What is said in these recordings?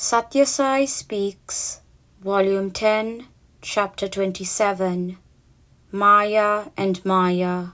Sathya Sai Speaks, Volume 10, Chapter 27, Maya and Maya.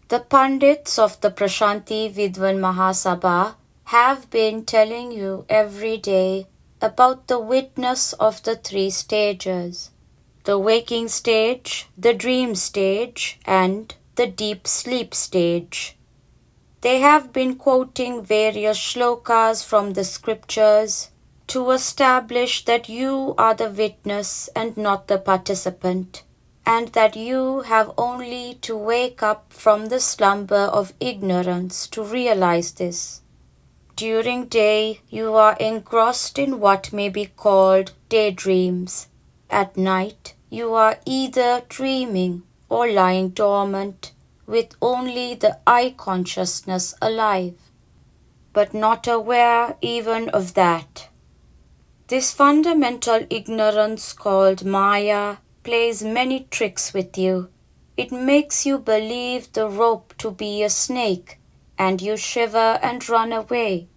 The Pandits of the Prashanti Vidwan Mahasabha have been telling you every day about the witness of the three stages: the waking stage, the dream stage, and the deep sleep stage. They have been quoting various shlokas from the scriptures to establish that you are the witness and not the participant, and that you have only to wake up from the slumber of ignorance to realize this. During day, you are engrossed in what may be called daydreams. At night, you are either dreaming or lying dormant, with only the I consciousness alive, but not aware even of that. This fundamental ignorance called Maya plays many tricks with you. It makes you believe the rope to be a snake, and you shiver and run away.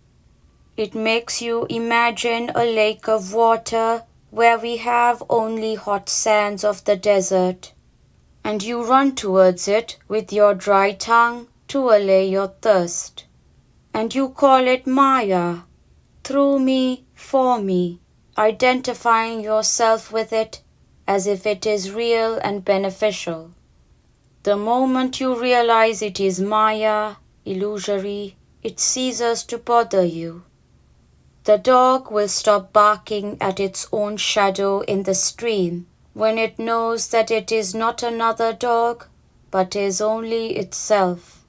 It makes you imagine a lake of water where we have only hot sands of the desert, and you run towards it with your dry tongue to allay your thirst. And you call it Maya, through me, for me, identifying yourself with it as if it is real and beneficial. The moment you realize it is Maya, illusory, it ceases to bother you. The dog will stop barking at its own shadow in the stream when it knows that it is not another dog, but is only itself.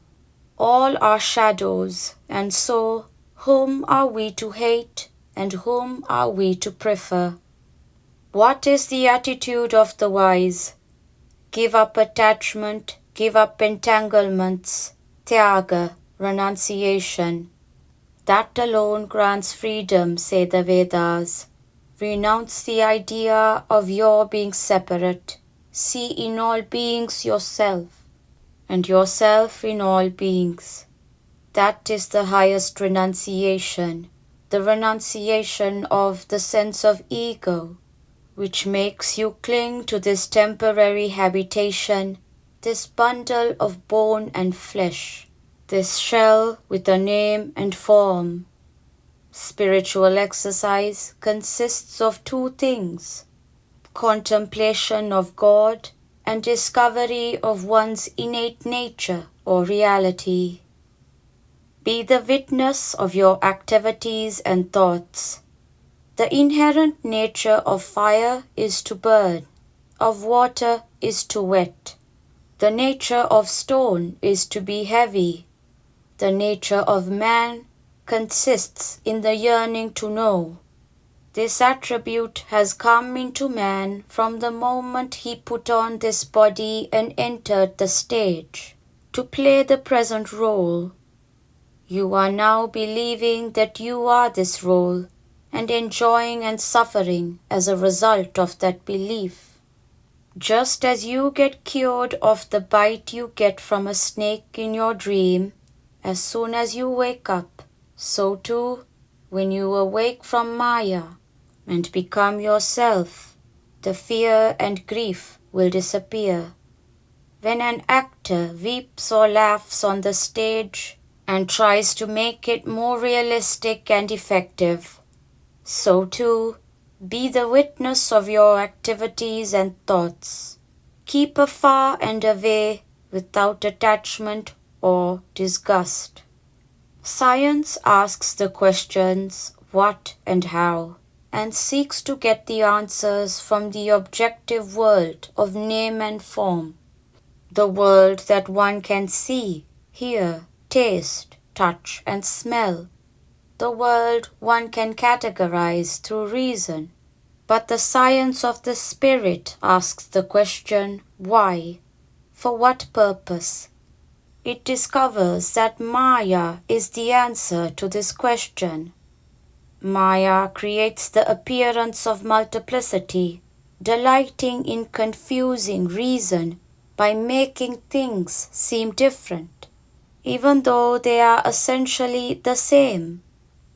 All are shadows, and so whom are we to hate and whom are we to prefer? What is the attitude of the wise? Give up attachment, give up entanglements, tyaga, renunciation. That alone grants freedom, say the Vedas. Renounce the idea of your being separate. See in all beings yourself, and yourself in all beings. That is the highest renunciation, the renunciation of the sense of ego, which makes you cling to this temporary habitation, this bundle of bone and flesh, this shell with a name and form. Spiritual exercise consists of two things: contemplation of God and discovery of one's innate nature or reality. Be the witness of your activities and thoughts. The inherent nature of fire is to burn, of water is to wet. The nature of stone is to be heavy. The nature of man consists in the yearning to know. This attribute has come into man from the moment he put on this body and entered the stage to play the present role. You are now believing that you are this role and enjoying and suffering as a result of that belief. Just as you get cured of the bite you get from a snake in your dream as soon as you wake up, so too, when you awake from Maya and become yourself, the fear and grief will disappear. When an actor weeps or laughs on the stage and tries to make it more realistic and effective, so too, be the witness of your activities and thoughts. Keep afar and away without attachment or disgust. Science asks the questions what and how, and seeks to get the answers from the objective world of name and form, the world that one can see, hear, taste, touch, and smell, the world one can categorize through reason. But the science of the spirit asks the question, why? For what purpose? It discovers that Maya is the answer to this question. Maya creates the appearance of multiplicity, delighting in confusing reason by making things seem different, even though they are essentially the same.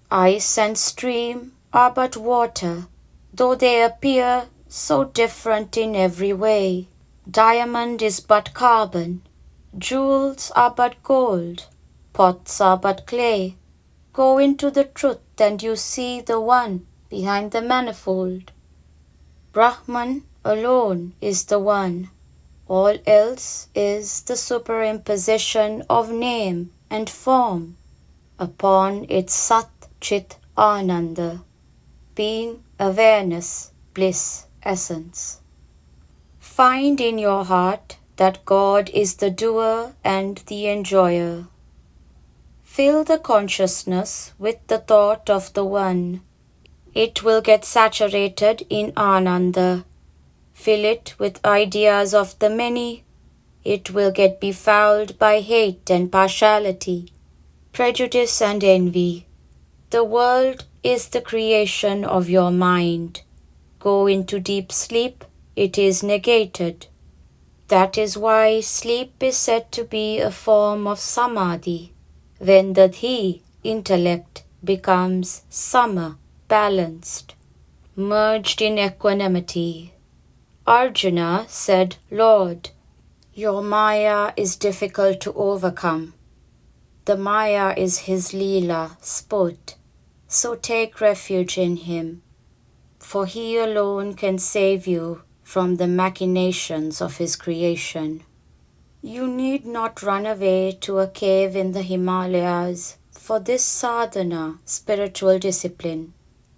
Ice and stream, are but water, though they appear so different in every way. Diamond is but carbon, jewels are but gold, pots are but clay. Go into the truth and you see the one behind the manifold. Brahman alone is the one. All else is the superimposition of name and form upon its Sat Chit Ananda, being awareness, bliss, essence. Find in your heart that God is the doer and the enjoyer. Fill the consciousness with the thought of the One. It will get saturated in Ananda. Fill it with ideas of the many. It will get befouled by hate and partiality, prejudice and envy. The world is the creation of your mind. Go into deep sleep, it is negated. That is why sleep is said to be a form of samadhi, when the dhi, intellect, becomes sama, balanced, merged in equanimity. Arjuna said, Lord, your Maya is difficult to overcome. The Maya is his Leela, sport, so take refuge in him, for he alone can save you from the machinations of his creation. You need not run away to a cave in the Himalayas for this sadhana, spiritual discipline.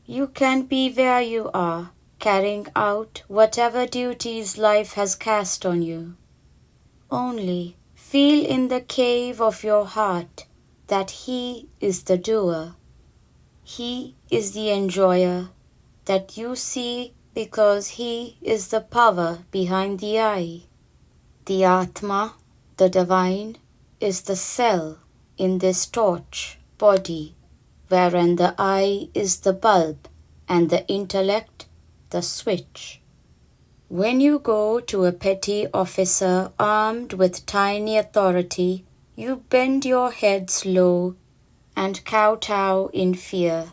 You can be where you are, carrying out whatever duties life has cast on you. Only feel in the cave of your heart that He is the doer. He is the enjoyer that you see because He is the power behind the eye. The Atma, the divine, is the cell in this torch body, wherein the eye is the bulb and the intellect the switch. When you go to a petty officer armed with tiny authority, you bend your heads low and kowtow in fear,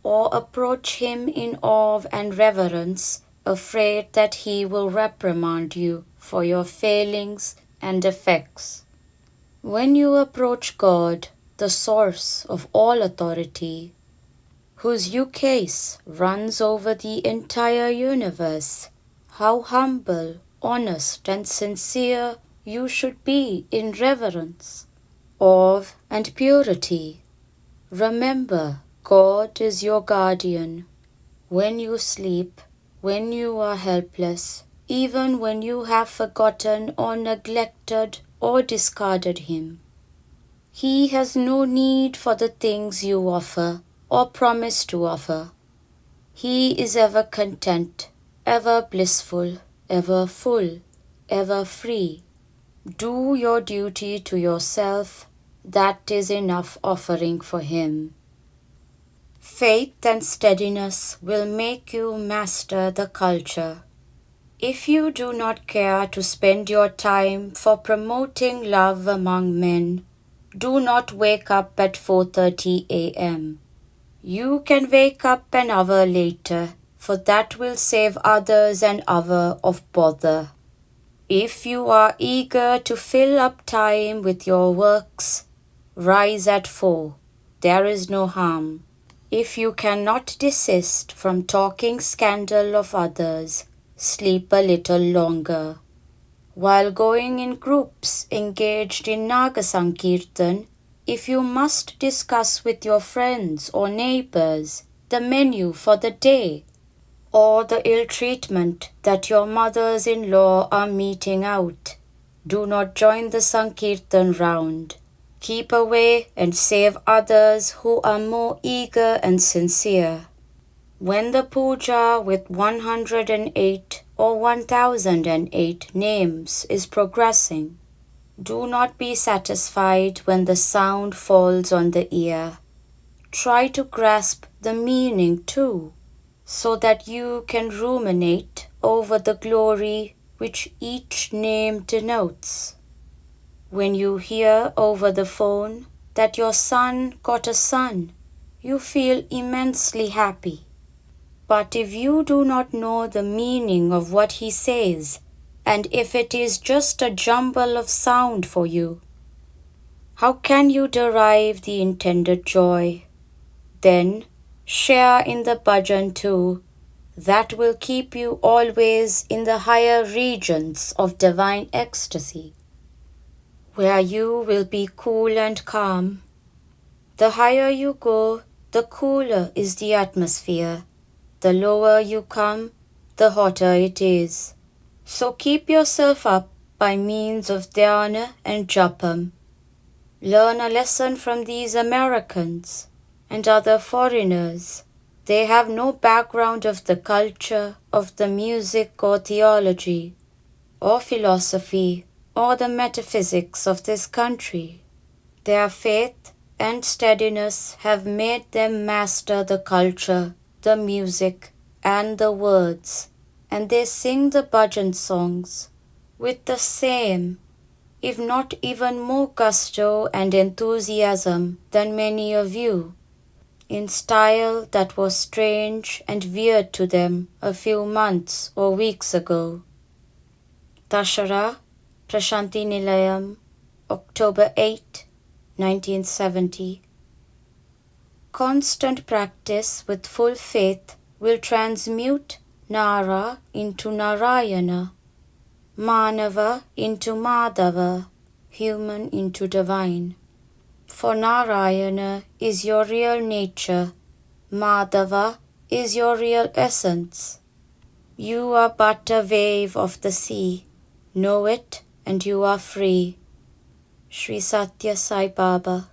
or approach him in awe and reverence, afraid that he will reprimand you for your failings and defects. When you approach God, the source of all authority, whose ukase runs over the entire universe, how humble, honest, and sincere you should be in reverence, awe, and purity. Remember, God is your guardian. When you sleep, when you are helpless, even when you have forgotten or neglected or discarded Him, He has no need for the things you offer or promise to offer. He is ever content, ever blissful, ever full, ever free. Do your duty to yourself. That is enough offering for Him. Faith and steadiness will make you master the culture. If you do not care to spend your time for promoting love among men, do not wake up at 4:30 a.m. You can wake up an hour later, for that will save others an hour of bother. If you are eager to fill up time with your works, rise at 4. There is no harm. If you cannot desist from talking scandal of others, sleep a little longer. While going in groups engaged in Naga Sankirtan, if you must discuss with your friends or neighbors the menu for the day, or the ill treatment that your mothers-in-law are meting out, do not join the Sankirtan round. Keep away and save others who are more eager and sincere. When the puja with 108 or 1008 names is progressing, do not be satisfied when the sound falls on the ear. Try to grasp the meaning too, so that you can ruminate over the glory which each name denotes. When you hear over the phone that your son got a son, you feel immensely happy. But if you do not know the meaning of what he says, and if it is just a jumble of sound for you, how can you derive the intended joy? Then share in the bhajan too. That will keep you always in the higher regions of divine ecstasy, where you will be cool and calm. The higher you go, the cooler is the atmosphere. The lower you come, the hotter it is. So keep yourself up by means of dhyana and japam. Learn a lesson from these Americans and other foreigners. They have no background of the culture, of the music or theology, or philosophy, or the metaphysics of this country. Their faith and steadiness have made them master the culture, the music, and the words, and they sing the bhajan songs with the same, if not even more gusto and enthusiasm than many of you, in style that was strange and weird to them a few months or weeks ago. Tashara, Prashanti Nilayam, October 8, 1970. Constant practice with full faith will transmute Nara into Narayana, Manava into Madhava, human into divine. For Narayana is your real nature, Madhava is your real essence. You are but a wave of the sea. Know it and you are free. Sri Sathya Sai Baba.